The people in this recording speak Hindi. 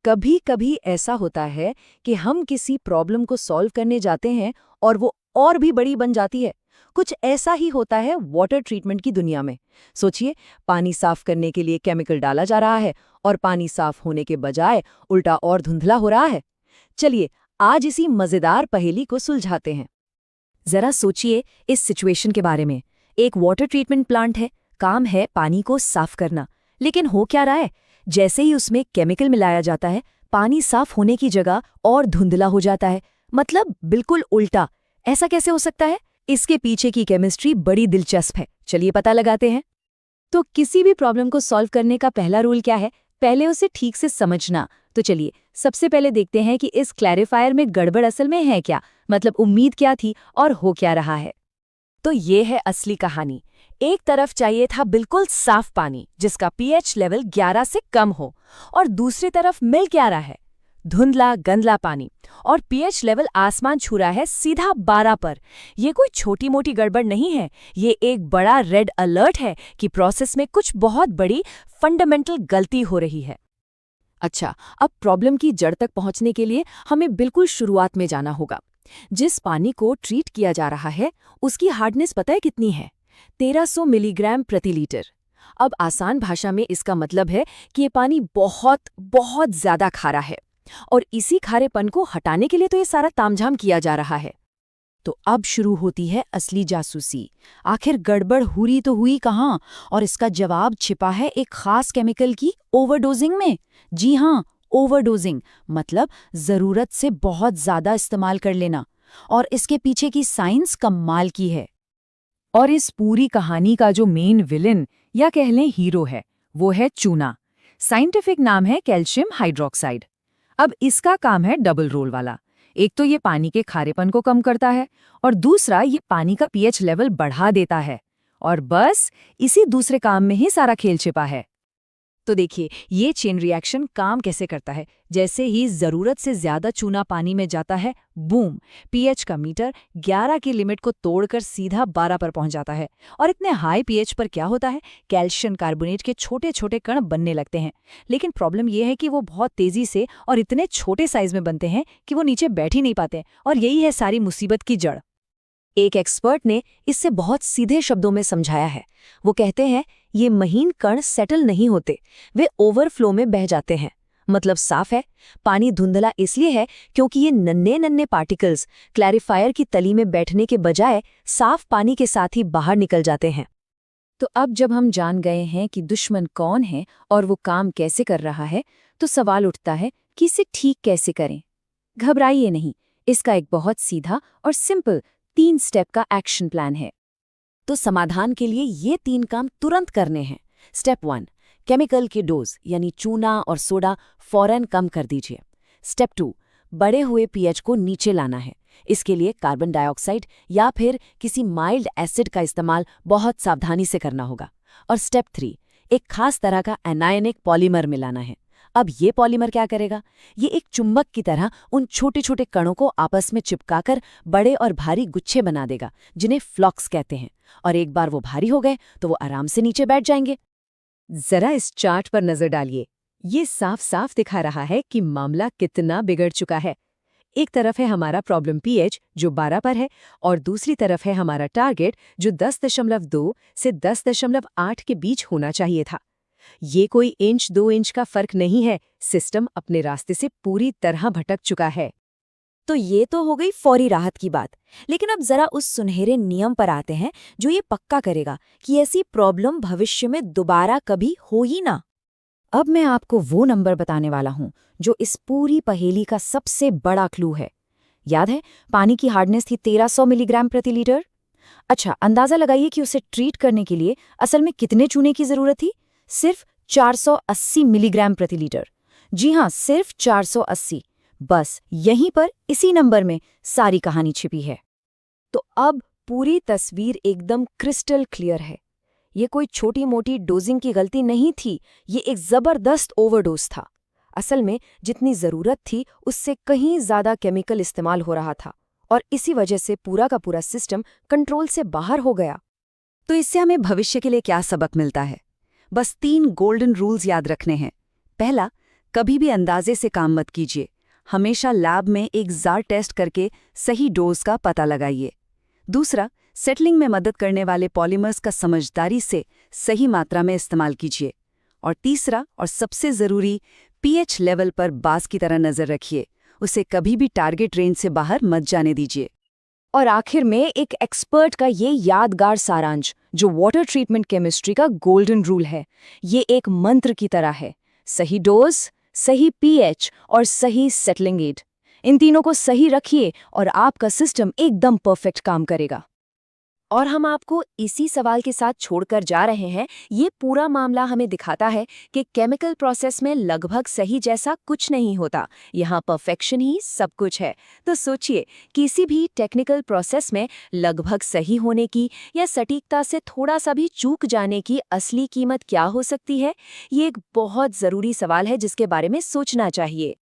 कभी कभी ऐसा होता है कि हम किसी प्रॉब्लम को सॉल्व करने जाते हैं और वो और भी बड़ी बन जाती है। कुछ ऐसा ही होता है वाटर ट्रीटमेंट की दुनिया में। सोचिए, पानी साफ करने के लिए केमिकल डाला जा रहा है और पानी साफ होने के बजाय उल्टा और धुंधला हो रहा है। चलिए, आज इसी मजेदार पहेली को सुलझाते हैं। जरा सोचिए इस सिचुएशन के बारे में। एक वाटर ट्रीटमेंट प्लांट है, काम है पानी को साफ करना, लेकिन हो क्या रहा है? जैसे ही उसमें केमिकल मिलाया जाता है, पानी साफ होने की जगह और धुंधला हो जाता है। मतलब बिल्कुल उल्टा। ऐसा कैसे हो सकता है? इसके पीछे की केमिस्ट्री बड़ी दिलचस्प है। चलिए पता लगाते हैं। तो किसी भी प्रॉब्लम को सॉल्व करने का पहला रूल क्या है? पहले उसे ठीक से समझना। तो चलिए सबसे पहले देखते हैं कि इस क्लैरिफायर में गड़बड़ असल में है क्या, मतलब उम्मीद क्या थी और हो क्या रहा है। तो ये है असली कहानी। एक तरफ चाहिए था बिल्कुल साफ पानी जिसका पीएच लेवल 11 से कम हो, और दूसरी तरफ मिल क्या रहा है? धुंधला गंदला पानी, और पीएच लेवल आसमान छू रहा है सीधा 12 पर। ये कोई छोटी मोटी गड़बड़ नहीं है, ये एक बड़ा रेड अलर्ट है कि प्रोसेस में कुछ बहुत बड़ी फंडामेंटल गलती हो रही है। अच्छा, अब प्रॉब्लम की जड़ तक पहुंचने के लिए हमें बिल्कुल शुरुआत में जाना होगा। जिस पानी को ट्रीट किया जा रहा है उसकी हार्डनेस पता है कितनी है? 1300 मिलीग्राम प्रति लीटर। अब आसान भाषा में इसका मतलब है कि ये पानी बहुत बहुत ज्यादा खारा है, और इसी खारेपन को हटाने के लिए तो ये सारा तामझाम किया जा रहा है। तो अब शुरू होती है असली जासूसी। आखिर गड़बड़ हुई तो हुई कहाँ? और इसका जवाब छिपा है एक खास केमिकल की ओवरडोजिंग में। जी हाँ, ओवरडोजिंग मतलब जरूरत से बहुत ज्यादा इस्तेमाल कर लेना। और इसके पीछे की साइंस कमाल की है। और इस पूरी कहानी का जो मेन विलेन या कह लें हीरो है, वो है चूना। साइंटिफिक नाम है कैल्शियम हाइड्रोक्साइड। अब इसका काम है डबल रोल वाला। एक तो ये पानी के खारेपन को कम करता है, और दूसरा ये पानी का पीएच लेवल बढ़ा देता है। और बस इसी दूसरे काम में ही सारा खेल छिपा है। तो देखिए ये चेन रिएक्शन काम कैसे करता है। जैसे ही जरूरत से ज्यादा चूना पानी में जाता है, बूम, पीएच का मीटर 11 की लिमिट को तोड़कर सीधा 12 पर पहुंच जाता है। और इतने हाई पीएच पर क्या होता है? कैल्शियम कार्बोनेट के छोटे छोटे कण बनने लगते हैं। लेकिन प्रॉब्लम यह है कि वो बहुत तेजी से और इतने छोटे साइज में बनते हैं कि वो नीचे बैठ ही नहीं पाते। और यही है सारी मुसीबत की जड़। एक एक्सपर्ट ने इससे बहुत सीधे शब्दों में समझाया है। वो कहते हैं ये महीन कण सेटल नहीं होते, वे ओवरफ्लो में बह जाते हैं। मतलब साफ है, पानी धुंधला इसलिए है क्योंकि ये नन्हे नन्हे पार्टिकल्स क्लैरिफायर की तली में बैठने के बजाय साफ पानी के साथ ही बाहर निकल जाते हैं। तो अब जब हम जान गए हैं कि दुश्मन कौन है और वो काम कैसे कर रहा है, तो सवाल उठता है कि इसे ठीक कैसे करें। घबराइए नहीं, इसका एक बहुत सीधा और सिंपल 3 स्टेप का एक्शन प्लान है। तो समाधान के लिए ये 3 काम तुरंत करने हैं। स्टेप 1, केमिकल की डोज यानी चूना और सोडा फौरन कम कर दीजिए। स्टेप 2, बढ़े हुए पीएच को नीचे लाना है। इसके लिए कार्बन डाइऑक्साइड या फिर किसी माइल्ड एसिड का इस्तेमाल बहुत सावधानी से करना होगा। और स्टेप 3, एक खास तरह का एनायनिक पॉलीमर मिलाना है। अब ये पॉलीमर क्या करेगा? ये एक चुंबक की तरह उन छोटे छोटे कणों को आपस में चिपकाकर बड़े और भारी गुच्छे बना देगा, जिन्हें फ्लॉक्स कहते हैं। और एक बार वो भारी हो गए तो वो आराम से नीचे बैठ जाएंगे। जरा इस चार्ट पर नजर डालिए। ये साफ साफ दिखा रहा है कि मामला कितना बिगड़ चुका है। एक तरफ है हमारा प्रॉब्लम पीएच जो 12 पर है, और दूसरी तरफ है हमारा टारगेट जो 10.2 से 10.8 के बीच होना चाहिए था। ये कोई 1-2 इंच का फर्क नहीं है, सिस्टम अपने रास्ते से पूरी तरह भटक चुका है। तो ये तो हो गई फौरी राहत की बात। लेकिन अब जरा उस सुनहरे नियम पर आते हैं जो ये पक्का करेगा कि ऐसी प्रॉब्लम भविष्य में दोबारा कभी हो ही ना। अब मैं आपको वो नंबर बताने वाला हूं जो इस पूरी पहेली का सबसे बड़ा क्लू है। याद है, पानी की हार्डनेस थी 1300 मिलीग्राम प्रति लीटर। अच्छा, अंदाजा लगाइए कि उसे ट्रीट करने के लिए असल में कितने चूने की जरूरत थी? सिर्फ 480 मिलीग्राम प्रति लीटर। जी हाँ, सिर्फ 480। बस यहीं पर इसी नंबर में सारी कहानी छिपी है। तो अब पूरी तस्वीर एकदम क्रिस्टल क्लियर है। ये कोई छोटी मोटी डोजिंग की गलती नहीं थी, ये एक जबरदस्त ओवरडोज था। असल में जितनी जरूरत थी उससे कहीं ज्यादा केमिकल इस्तेमाल हो रहा था, और इसी वजह से पूरा का पूरा सिस्टम कंट्रोल से बाहर हो गया। तो इससे हमें भविष्य के लिए क्या सबक मिलता है? बस 3 गोल्डन रूल्स याद रखने हैं। पहला, कभी भी अंदाजे से काम मत कीजिए। हमेशा लैब में एक जार टेस्ट करके सही डोज का पता लगाइए। दूसरा, सेटलिंग में मदद करने वाले पॉलीमर्स का समझदारी से सही मात्रा में इस्तेमाल कीजिए। और तीसरा और सबसे ज़रूरी, पीएच लेवल पर बास की तरह नज़र रखिए। उसे कभी भी टारगेट रेंज से बाहर मत जाने दीजिए। और आखिर में एक एक्सपर्ट का ये यादगार सारांश, जो वाटर ट्रीटमेंट केमिस्ट्री का गोल्डन रूल है, ये एक मंत्र की तरह है। सही डोज, सही पीएच और सही सेटलिंग एड, इन तीनों को सही रखिए और आपका सिस्टम एकदम परफेक्ट काम करेगा। और हम आपको इसी सवाल के साथ छोड़कर जा रहे हैं। ये पूरा मामला हमें दिखाता है कि केमिकल प्रोसेस में लगभग सही जैसा कुछ नहीं होता, यहाँ परफेक्शन ही सब कुछ है। तो सोचिए, किसी भी टेक्निकल प्रोसेस में लगभग सही होने की या सटीकता से थोड़ा सा भी चूक जाने की असली कीमत क्या हो सकती है? ये एक बहुत ज़रूरी सवाल है जिसके बारे में सोचना चाहिए।